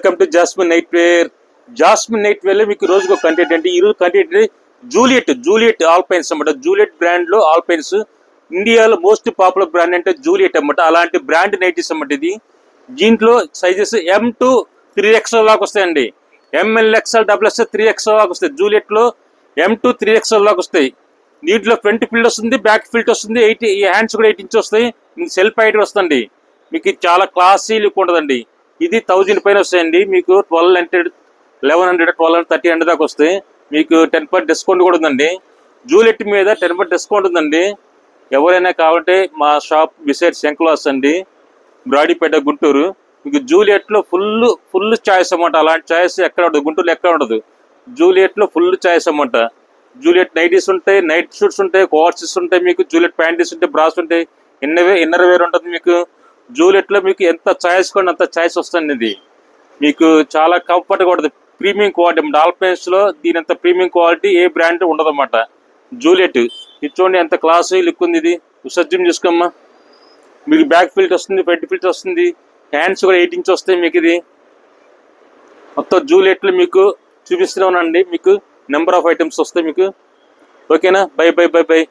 Welcome to Jasmine night wear. Jasmine night wear లో మీకు రోజుకు ఒక కంటెంట్ అంటే ఈ రోజు కంటెంట్ జూలియట్ ఆల్పైన్స్ అన్నమాట. జూలియట్ బ్రాండ్ లో ఆల్పైన్స్ ఇండియాలో మోస్ట్ పాపులర్ బ్రాండ్ అంటే జూలియట్ అన్నమాట. అలాంటి బ్రాండ్ నైటీస్ అన్నమాట ఇది. దీంట్లో సైజెస్ M to 3XL దాకా వస్తాయండి. ML XL XXL 3XL దాకా వస్తాయి. జూలియట్ లో M to 3XL దాకా వస్తాయి. దీంట్లో ఫ్రంట్ ఫిల్ట్ వస్తుంది, బ్యాక్ ఫిల్ట్ వస్తుంది, 8 హ్యాండ్స్ కూడా 8 ఇంచ్ వస్తాయి. మీకు సెల్ఫ్ హైట్ వస్తుంది. మీకు చాలా క్లాసీ లుక్ ఉంటుందండి. ఇది 1000 పైన వస్తాయండి. మీకు 1200, 1100, 1200, 1300 దాకా వస్తాయి. మీకు 10% డిస్కౌంట్ కూడా ఉందండి. జూలియట్ మీద 10% డిస్కౌంట్ ఉందండి. ఎవరైనా కావాలంటే మా షాప్ బిసైడ్ శంకులాస్ అండి, బ్రాడీపేట, గుంటూరు. మీకు జూలియట్ లో ఫుల్ చాయిస్ అన్నమాట. అలాంటి చాయిస్ ఎక్కడ ఉండదు, గుంటూరులో ఎక్కడ ఉండదు. జూలియట్ లో ఫుల్ చాయిస్ అన్నమాట. జూలియట్ నైటీస్ ఉంటాయి, నైట్ షూట్స్ ఉంటాయి, కోర్సెస్ ఉంటాయి, మీకు జూలియట్ ప్యాంటీస్ ఉంటాయి, బ్రాస్ ఉంటాయి, ఇన్నర్ వేర్ ఉంటుంది. మీకు జూలియట్ లో మీకు ఎంత చాయిస్ కూడా అంత చాయిస్ వస్తుంది. ఇది మీకు చాలా కంఫర్ట్గా ఉంటుంది. ప్రీమియం క్వాలిటీ ఆల్పైన్స్ లో దీని అంత ప్రీమియం క్వాలిటీ ఏ బ్రాండ్ ఉండదు అన్నమాట. జూలియట్ ఇది చూడండి ఎంత క్లాస్ లుక్ ఉంది. ఇది సజ్జం చూసుకోమ్మా. మీకు బ్యాక్ ఫిల్ట్ వస్తుంది, ఫ్రంట్ ఫిల్ట్ వస్తుంది, హ్యాండ్స్ కూడా 8 ఇంచ్ వస్తాయి. మీకు ఇది మొత్తం జూలియట్ లో మీకు చూపిస్తూనే ఉన్నానండి. మీకు నెంబర్ ఆఫ్ ఐటమ్స్ వస్తాయి మీకు. ఓకేనా? By by by by.